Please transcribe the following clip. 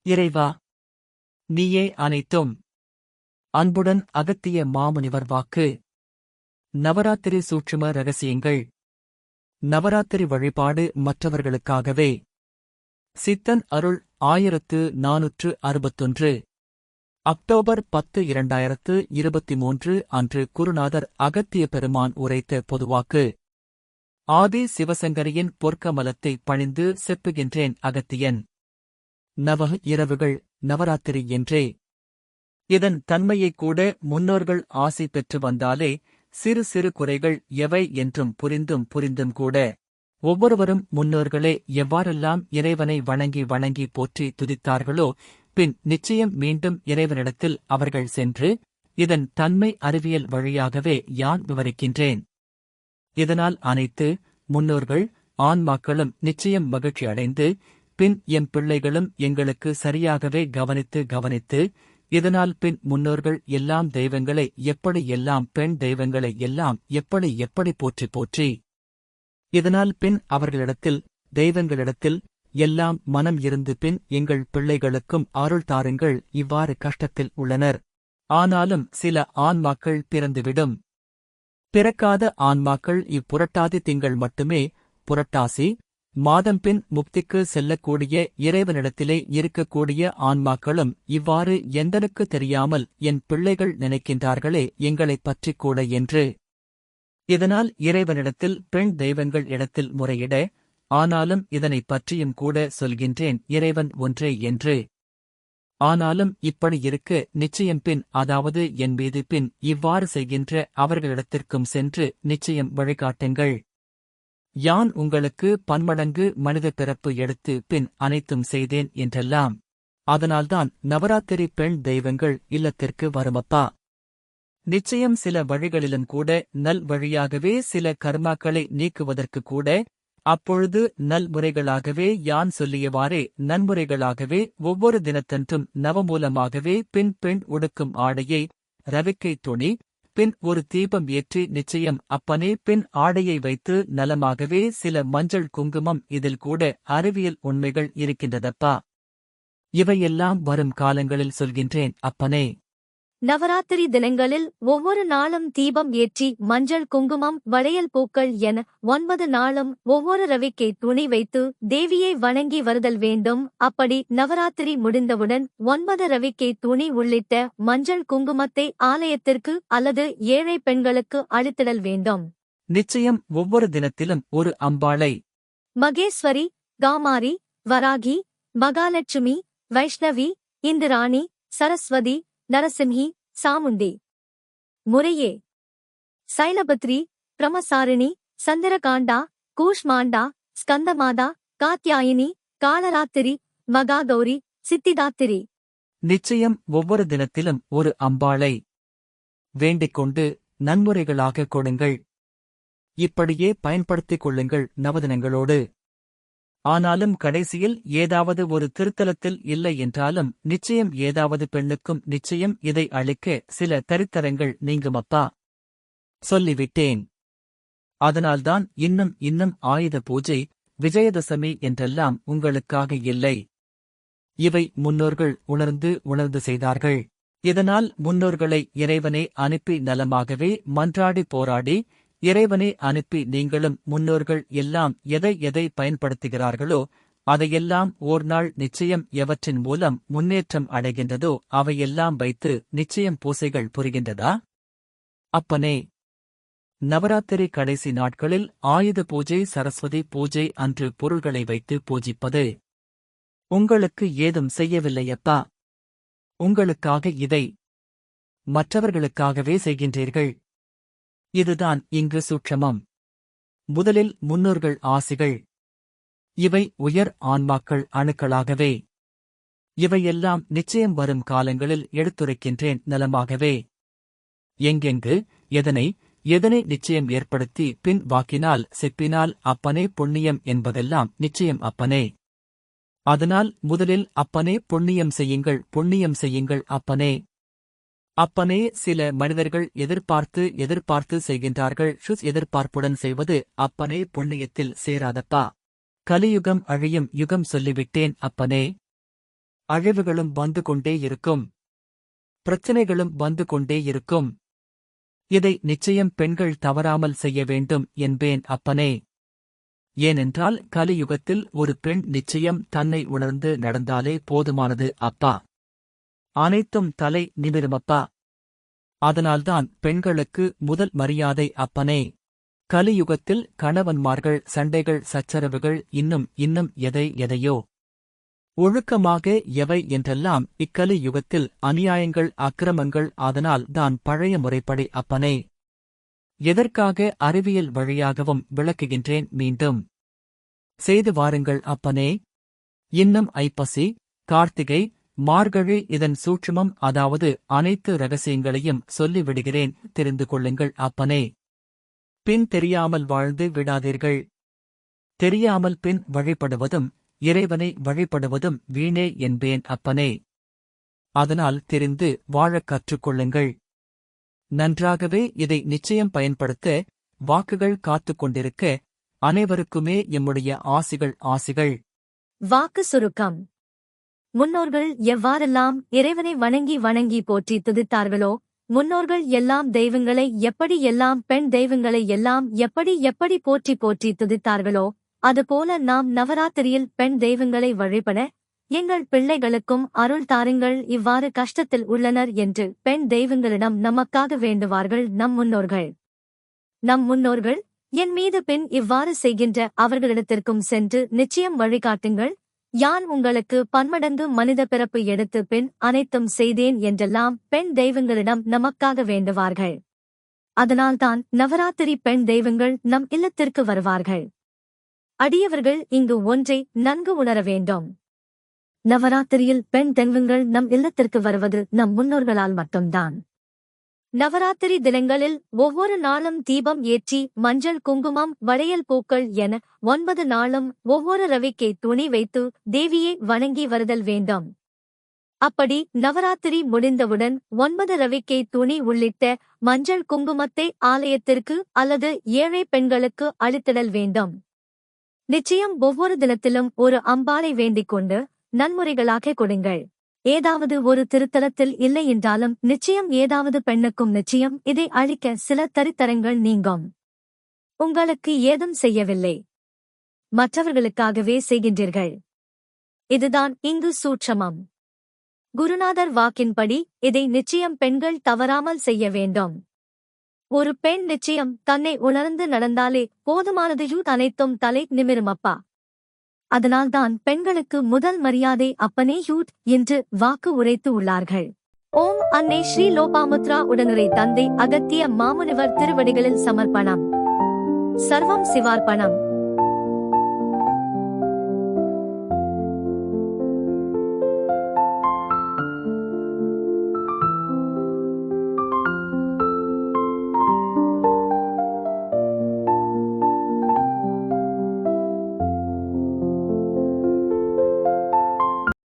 இறைவா, நீயே அனைத்தும். அன்புடன் அகத்திய மாமுனிவர் வாக்கு. நவராத்திரி சூட்சும ரகசியங்கள். நவராத்திரி வழிபாடு மற்றவர்களுக்காகவே. சித்தன் அருள் 1461. அக்டோபர் 10 2023 அன்று குருநாதர் அகத்திய பெருமான் உரைத்த பொதுவாக்கு. ஆதி சிவசங்கரியின் பொற்கமலத்தை பணிந்து செப்புகின்றேன் அகத்தியன். நவ இரவுகள் நவராத்திரி என்றே. இதன் தன்மையைக் கூட முன்னோர்கள் ஆசி பெற்று வந்தாலே சிறு சிறு குறைகள் எவை என்றும் புரிந்தும் கூட ஒவ்வொருவரும் முன்னோர்களே எவ்வாறெல்லாம் இறைவனை வணங்கி வணங்கி போற்றி துதித்தார்களோ பின் நிச்சயம் மீண்டும் இறைவனிடத்தில் அவர்கள் சென்று இதன் தன்மை அறிவியல் வழியாகவே யான் விவரிக்கின்றேன். இதனால் அனைத்து முன்னோர்கள் ஆன்மாக்களும் நிச்சயம் மகிழ்ச்சி அடைந்து பின் எம் பிள்ளைகளும் எங்களுக்கு சரியாகவே கவனித்து இதனால் பின் முன்னோர்கள் எல்லாம் தெய்வங்களை எப்படி எல்லாம் பெண் தெய்வங்களை எல்லாம் எப்படி போற்றி இதனால் பின் அவர்களிடத்தில் தெய்வங்களிடத்தில் எல்லாம் மனம் இருந்து பின் எங்கள் பிள்ளைகளுக்கும் அருள் தாருங்கள் இவ்வாறு கஷ்டத்தில் உள்ளனர். ஆனாலும் சில ஆன்மாக்கள் பிறந்துவிடும். பிறக்காத ஆன்மாக்கள் இப்புரட்டாதி திங்கள் மட்டுமே புரட்டாசி மாதம் பின் முக்திக்கு செல்லக்கூடிய இறைவனிடத்திலே இருக்கக்கூடிய ஆன்மாக்களும் இவ்வாறு எந்தனுக்கு தெரியாமல் என் பிள்ளைகள் நினைக்கின்றார்களே எங்களைப் பற்றிக் கூட என்று. இதனால் இறைவனிடத்தில் பெண் தெய்வங்கள் இடத்தில் முறையிட ஆனாலும் இதனைப் பற்றியும் கூட சொல்கின்றேன் இறைவன் ஒன்றே என்று. ஆனாலும் இப்படி இருக்க நிச்சயம் பின் அதாவது என் மீது பின் இவ்வாறு செய்கின்ற அவர்களிடத்திற்கும் சென்று நிச்சயம் வழிகாட்டுங்கள். யான் உங்களுக்கு பன்மடங்கு மனித பிறப்பு எடுத்து பின் அனைத்தும் செய்தேன் என்றெல்லாம். அதனால்தான் நவராத்திரி பெண் தெய்வங்கள் இல்லத்திற்கு வருமப்பா. நிச்சயம் சில வழிகளிலும் கூட நல் வழியாகவே சில கர்மாக்களை நீக்குவதற்கு கூட அப்பொழுது நல்முறைகளாகவே யான் சொல்லியவாறே நன்முறைகளாகவே ஒவ்வொரு தினத்தன்றும் நவமூலமாகவே பின் பெண் உடுக்கும் ஆடையை ரவிக்கை துணி பின் ஒரு தீபம் ஏற்றி நிச்சயம் அப்பனே பின் ஆடையை வைத்து நலமாகவே சில மஞ்சள் குங்குமம் இதில் கூட அறிவியல் உண்மைகள் இருக்கின்றதப்பா. இவையெல்லாம் வரும் காலங்களில் சொல்கின்றேன் அப்பனே. நவராத்திரி தினங்களில் ஒவ்வொரு நாளும் தீபம் ஏற்றி மஞ்சள் குங்குமம் வளையல் பூக்கள் என 9 நாளும் ஒவ்வொரு ரவிக்கை துணி வைத்து தேவியை வணங்கி வருதல் வேண்டும். அப்படி நவராத்திரி முடிந்தவுடன் 9 ரவிக்கை துணி உள்ளிட்ட மஞ்சள் குங்குமத்தை ஆலயத்திற்கு அல்லது ஏழை பெண்களுக்கு அளித்திடல் வேண்டும். நிச்சயம் ஒவ்வொரு தினத்திலும் ஒரு அம்பாளை மகேஸ்வரி, காமாரி, வராகி, மகாலட்சுமி, வைஷ்ணவி, இந்திராணி, சரஸ்வதி, நரசிம்ஹி, சாமுண்டி முறையே சைலபத்ரி, பிரமசாரிணி, சந்திரகாண்டா, கூஷ்மாண்டா, ஸ்கந்தமாதா, காத்யாயினி, காலராத்திரி, மகாகௌரி, சித்திதாத்திரி. நிச்சயம் ஒவ்வொரு தினத்திலும் ஒரு அம்பாளை வேண்டிக்கொண்டு நன்முறைகளாக கொடுங்கள். இப்படியே பயன்படுத்திக் கொள்ளுங்கள் நவதினங்களோடு. ஆனாலும் கடைசியில் ஏதாவது ஒரு திருத்தலத்தில் இல்லை என்றாலும் நிச்சயம் ஏதாவது பெண்ணுக்கும் நிச்சயம் இதை அளிக்க சில தரித்தரங்கள் நீங்குமப்பா. சொல்லிவிட்டேன். அதனால்தான் இன்னும் ஆயுத பூஜை விஜயதசமி என்றெல்லாம் உங்களுக்காக இல்லை. இவை முன்னோர்கள் உணர்ந்து செய்தார்கள். இதனால் முன்னோர்களை இறைவனே அனுப்பி நலமாகவே மன்றாடி போராடி இறைவனை அனுப்பி நீங்களும் முன்னோர்கள் எல்லாம் எதை பயன்படுத்துகிறார்களோ அதையெல்லாம் ஓர்நாள் நிச்சயம் எவற்றின் மூலம் முன்னேற்றம் அடைகின்றதோ அவையெல்லாம் வைத்து நிச்சயம் பூசைகள் புரிகின்றதா? அப்பனே, நவராத்திரி கடைசி நாட்களில் ஆயுத பூஜை சரஸ்வதி பூஜை அன்று பொருள்களை வைத்து பூஜிப்பது உங்களுக்கு ஏதும் செய்யவில்லையப்பா. உங்களுக்காக இதை மற்றவர்களுக்காகவே செய்கின்றீர்கள். இதுதான் இங்கு சூட்சமம். முதலில் முன்னோர்கள் ஆசிகள். இவை உயர் ஆன்மாக்கள் அணுக்களாகவே. இவையெல்லாம் நிச்சயம் வரும் காலங்களில் எடுத்துரைக்கின்றேன் நலமாகவே. எங்கெங்கு எதனை நிச்சயம் ஏற்படுத்தி பின் வாக்கினால் செப்பினால் அப்பனே புண்ணியம் என்பதெல்லாம் நிச்சயம் அப்பனே. அதனால் முதலில் அப்பனே புண்ணியம் செய்யுங்கள் அப்பனே. அப்பனே சில மனிதர்கள் எதிர்பார்த்து செய்கின்றார்கள். எதிர்பார்ப்புடன் செய்வது அப்பனே புண்ணியத்தில் சேராதப்பா. கலியுகம் அழியும் யுகம் சொல்லிவிட்டேன் அப்பனே. அழிவுகளும் வந்து கொண்டே இருக்கும். பிரச்சனைகளும் வந்து கொண்டே இருக்கும். இதை நிச்சயம் பெண்கள் தவறாமல் செய்ய வேண்டும் என்பேன் அப்பனே. ஏனென்றால் கலியுகத்தில் ஒரு பெண் நிச்சயம் தன்னை உணர்ந்து நடந்தாலே போதுமானது அப்பா. அனைத்தும் தலை நிமிருமப்பா. அதனால்தான் பெண்களுக்கு முதல் மரியாதை அப்பனே. கலியுகத்தில் கணவன்மார்கள் சண்டைகள் சச்சரவுகள் இன்னும் எதையோ ஒழுக்கமாக எவை என்றெல்லாம் இக்கலியுகத்தில் அநியாயங்கள் அக்கிரமங்கள். அதனால் தான் பழைய முறைப்படி அப்பனே. எதற்காக அறிவியல் வழியாகவும் விளக்குகின்றேன் மீண்டும். செய்து வாருங்கள் அப்பனே. இன்னும் ஐப்பசி, கார்த்திகை, மார்கழி இதன் சூட்சுமம் அதாவது அனைத்து ரகசியங்களையும் சொல்லிவிடுகிறேன், தெரிந்து கொள்ளுங்கள் அப்பனே. பின் தெரியாமல் வாழ்ந்து விடாதீர்கள். தெரியாமல் பின் வழிபடுவதும் இறைவனை வழிபடுவதும் வீணே என்பேன் அப்பனே. அதனால் தெரிந்து வாழக் கற்றுக்கொள்ளுங்கள். நன்றாகவே இதை நிச்சயம் பயன்படுத்த வாக்குகள் காத்துக் கொண்டிருக்க அனைவருக்குமே எம்முடைய ஆசிகள். வாக்கு சுருக்கம். முன்னோர்கள் எவ்வாறெல்லாம் இறைவனை வணங்கி போற்றி துதித்தார்களோ, முன்னோர்கள் எல்லாம் தெய்வங்களை எப்படி எல்லாம் பெண் தெய்வங்களை எல்லாம் எப்படி போற்றி துதித்தார்களோ, அதுபோல நாம் நவராத்திரியில் பெண் தெய்வங்களை வழிபட எங்கள் பிள்ளைகளுக்கும் அருள் தாருங்கள். இவ்வாறு கஷ்டத்தில் உள்ளனர் என்று பெண் தெய்வங்களிடம் நமக்காக வேண்டுவார்கள் நம் முன்னோர்கள். என் மீது பின் இவ்வாறு செய்கின்ற அவர்களிடத்திற்கும் சென்று நிச்சயம் வழிகாட்டுங்கள். யான் உங்களுக்கு பன்மடங்கு மனித பிறப்பு எடுத்து பின் அனைத்தும் செய்தேன் என்றெல்லாம் பெண் தெய்வங்களிடம் நமக்காக வேண்டுவார்கள். அதனால்தான் நவராத்திரி பெண் தெய்வங்கள் நம் இல்லத்திற்கு வருவார்கள். அடியவர்கள் இங்கு ஒன்றை நன்கு உணர வேண்டும். நவராத்திரியில் பெண் தெய்வங்கள் நம் இல்லத்திற்கு வருவது நம் முன்னோர்களால் மட்டும்தான். நவராத்திரி தினங்களில் ஒவ்வொரு நாளும் தீபம் ஏற்றி மஞ்சள் குங்குமம் வளையல் பூக்கள் என 9 நாளும் ஒவ்வொரு ரவிக்கை துணி வைத்து தேவியை வணங்கி வருதல் வேண்டும். அப்படி நவராத்திரி முடிந்தவுடன் 9 ரவிக்கை துணி உள்ளிட்ட மஞ்சள் குங்குமத்தை ஆலயத்திற்கு அல்லது ஏழை பெண்களுக்கு அளித்திடல் வேண்டும். நிச்சயம் ஒவ்வொரு தினத்திலும் ஒரு அம்பாளை வேண்டிக் கொண்டு நன்முறைகளாக கொடுங்கள். ஏதாவது ஒரு திருத்தலத்தில் இல்லை என்றாலும் நிச்சயம் ஏதாவது பெண்ணுக்கும் நிச்சயம் இதை அழிக்க சில தரித்தரங்கள் நீங்கும். உங்களுக்கு ஏதும் செய்யவில்லை, மற்றவர்களுக்காகவே செய்கின்றீர்கள். இதுதான் இங்கு சூட்சமம். குருநாதர் வாக்கின்படி இதை நிச்சயம் பெண்கள் தவறாமல் செய்ய வேண்டும். ஒரு பெண் நிச்சயம் தன்னை உணர்ந்து நடந்தாலே போதுமானது. அனைத்தும் தலை நிமிருமப்பா. அதனால்தான் பெண்களுக்கு முதல் மரியாதை அப்பனே என்று வாக்கு உரைத்து உள்ளார்கள். ஓம் அன்னை ஸ்ரீ லோபாமுத்ரா உடனுரை தந்தை அகத்திய மாமுனிவர் திருவடிகளில் சமர்ப்பணம். சர்வம் சிவார்ப்பணம்.